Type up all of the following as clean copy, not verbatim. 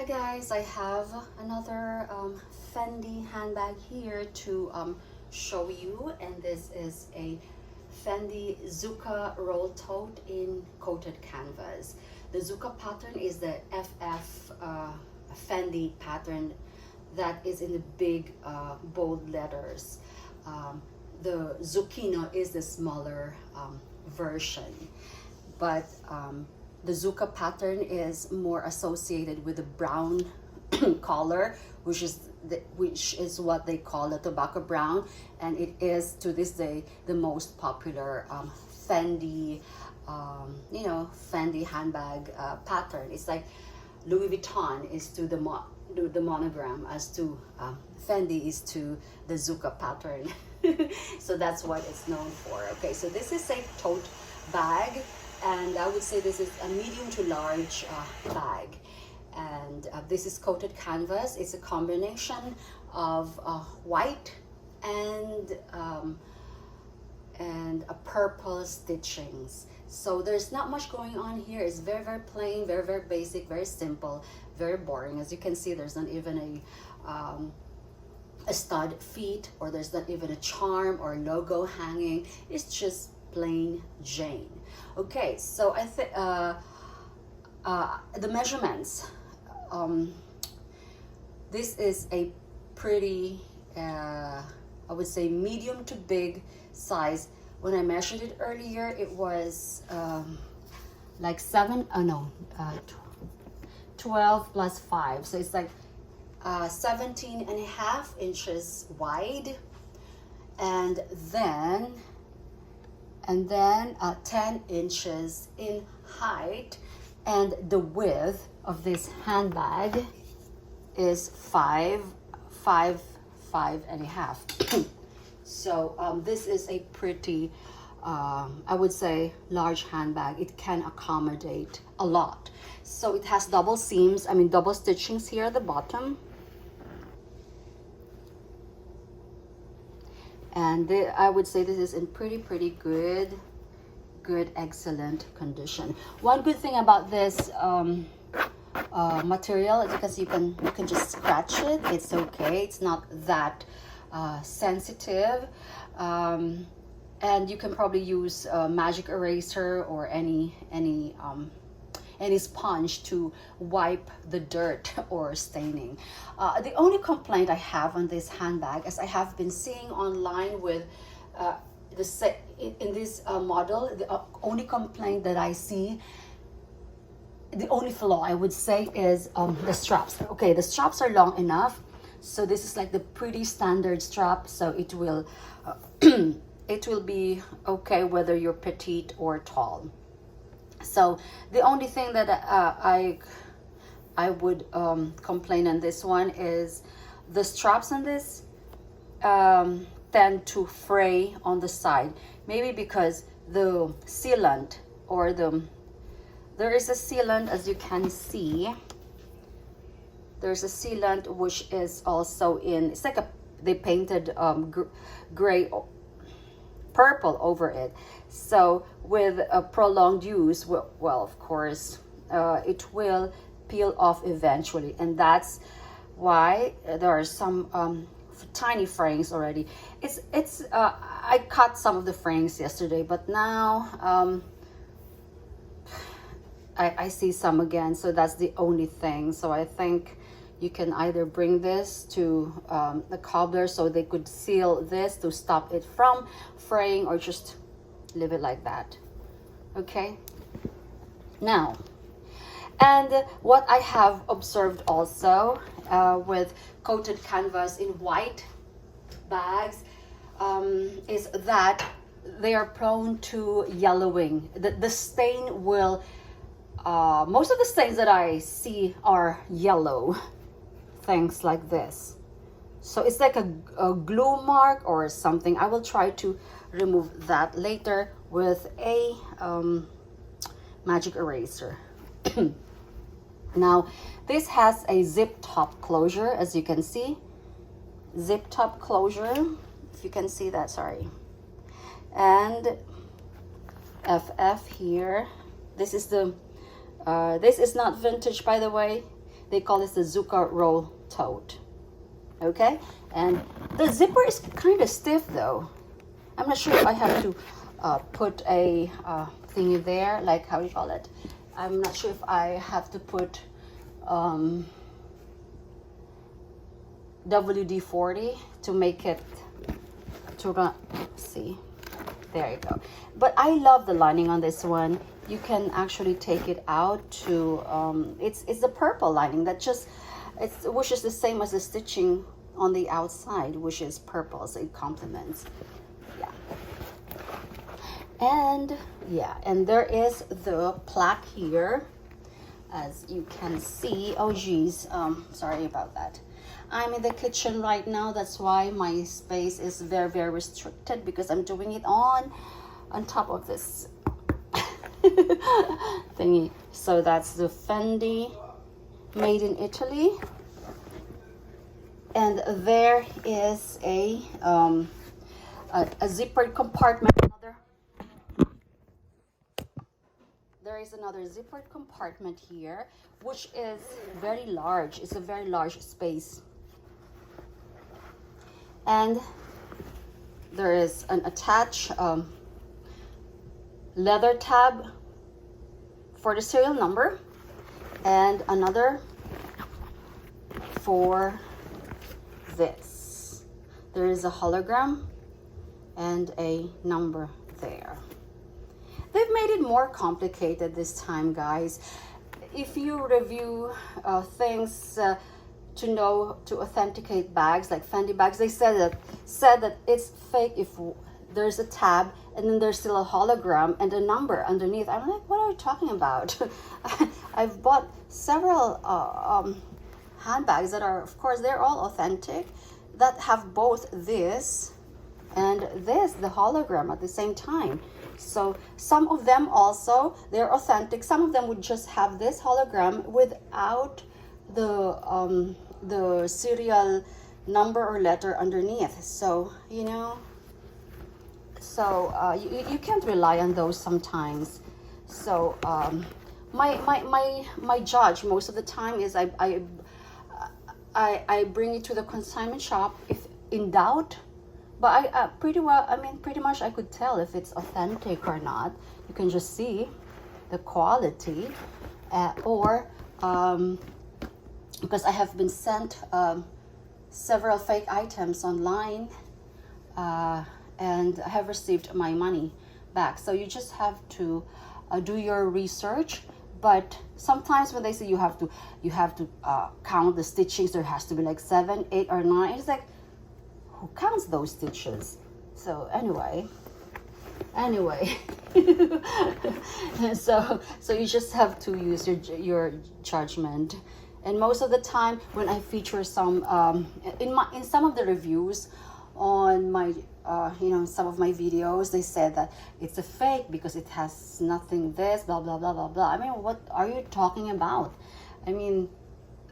Hi guys, I have another Fendi handbag here to show you, and this is a Fendi Zucca roll tote in coated canvas. The Zucca pattern is the FF Fendi pattern that is in the big bold letters. The Zucchino is the smaller version, but the Zucca pattern is more associated with the brown color, which is what they call the tobacco brown, and it is to this day the most popular Fendi, Fendi handbag pattern. It's like Louis Vuitton is to the monogram, as to Fendi is to the Zucca pattern. So that's what it's known for. Okay, so this is a tote bag, and I would say this is a medium to large bag, and this is coated canvas. It's a combination of white and a purple stitchings. So there's not much going on here. It's very plain, very basic, very simple, very boring. As you can see, there's not even a stud feet, or there's not even a charm or logo hanging. It's just plain Jane. Okay, so I think the measurements. This is a pretty, I would say, medium to big size. When I measured it earlier, it was like 12 plus 5. So it's like 17 and a half inches wide, and then 10 inches in height, and the width of this handbag is 5 and a half. So this is a pretty, I would say, large handbag. It can accommodate a lot. So it has double seams, double stitchings here at the bottom. And I would say this is in pretty good, excellent condition. One good thing about this material is because you can just scratch it. It's okay. It's not that sensitive, and you can probably use a magic eraser or any sponge to wipe the dirt or staining. The only complaint I have on this handbag, as I have been seeing online with in this model, the only complaint that I see, the only flaw I would say, is the straps. Okay, the straps are long enough, so this is like the pretty standard strap, so it will it will be okay whether you're petite or tall. So the only thing that I would complain on this one is the straps on this tend to fray on the side, maybe because the sealant, or there is a sealant, as you can see. There's a sealant which is also in, it's like they painted gray purple over it. So with a prolonged use, well, of course, it will peel off eventually, and that's why there are some tiny frayings already. I cut some of the frayings yesterday, but now I see some again, so that's the only thing. So I think you can either bring this to the cobbler so they could seal this to stop it from fraying, or just leave it like that. Okay, now, and what I have observed also with coated canvas in white bags is that they are prone to yellowing. The stain will, most of the stains that I see are yellow, things like this. So it's like a glue mark or something. I will try to remove that later with a magic eraser. Now, this has a zip top closure, as you can see. Zip top closure, if you can see that, sorry. And FF here. This is not vintage, by the way. They call this the Zucca roll tote. Okay, and the zipper is kind of stiff though. I'm not sure if I have to put a thingy there, like how you call it. I'm not sure if I have to put WD-40 to make it to run. See, there you go. But I love the lining on this one. You can actually take it out to it's the purple lining that just which is the same as the stitching on the outside, which is purple, so it complements. Yeah. And yeah, and there is the plaque here, as you can see. Oh geez, sorry about that. I'm in the kitchen right now, that's why my space is very, very restricted, because I'm doing it on top of this thingy. So that's the Fendi, made in Italy. And there is a zippered compartment. There is another zippered compartment here, which is very large. It's a very large space. And there is an attached leather tab for the serial number, and another for this. There is a hologram and a number there. They've made it more complicated this time, guys. If you review things to authenticate bags like Fendi bags, they said that it's fake if there's a tab and then there's still a hologram and a number underneath. I'm like, what are you talking about? I've bought several handbags that are, of course, they're all authentic, that have both this and this, the hologram, at the same time. So some of them also, they're authentic. Some of them would just have this hologram without the serial number or letter underneath. So you know, so you can't rely on those sometimes. So my judge most of the time is I bring it to the consignment shop if in doubt. But I pretty much I could tell if it's authentic or not. You can just see the quality, or because I have been sent several fake items online, and I have received my money back. So you just have to do your research. But sometimes when they say you have to count the stitchings, there has to be like 7, 8, or 9. It's like, who counts those stitches? So anyway, so you just have to use your judgment. And most of the time when I feature some in some of the reviews on my some of my videos, they said that it's a fake because it has nothing this, blah blah blah blah blah. I mean, what are you talking about? I mean,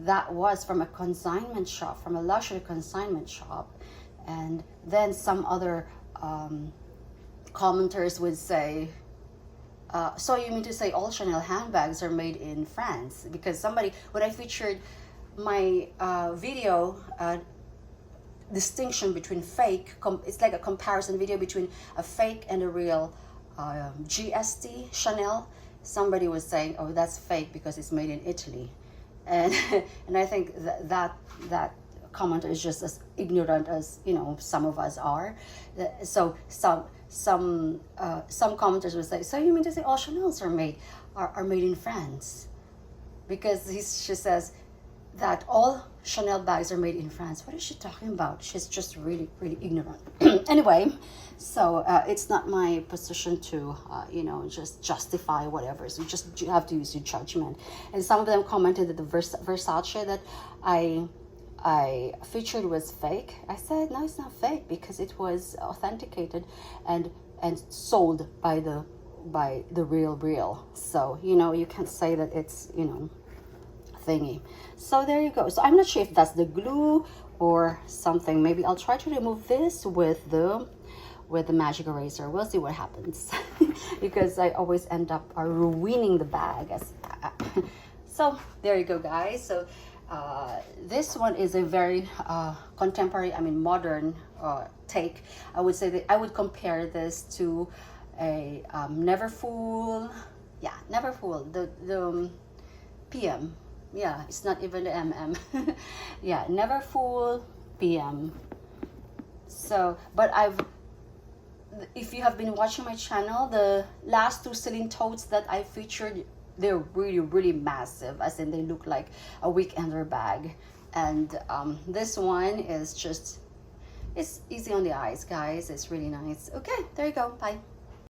that was from a consignment shop, from a luxury consignment shop. And then some other commenters would say, so you mean to say all Chanel handbags are made in France? Because somebody, when I featured my video, distinction between fake, it's like a comparison video between a fake and a real GST Chanel, somebody was saying, oh, that's fake because it's made in Italy. And and I think that commenter is just as ignorant as some of us are. So some commenters would say, so you mean to say all Chanels are made in France? Because she says that all Chanel bags are made in France. What is she talking about? She's just really, really ignorant. Anyway, so it's not my position to just justify whatever. So you have to use your judgment. And some of them commented that the Versace that I featured was fake. I said, no, it's not fake because it was authenticated and sold by the real. So you can't say that it's thingy. So there you go. So I'm not sure if that's the glue or something. Maybe I'll try to remove this with the magic eraser. We'll see what happens because I always end up ruining the bag. So there you go, guys. So this one is a very contemporary, I mean modern take. I would say that I would compare this to a Never Fool. Yeah, Never Fool. The PM. Yeah, it's not even the MM. Yeah, Never Fool PM. So, but if you have been watching my channel, the last two Celine totes that I featured, they're really, really massive, as in they look like a weekender bag. And this one is just, it's easy on the eyes, guys. It's really nice. Okay, there you go. Bye.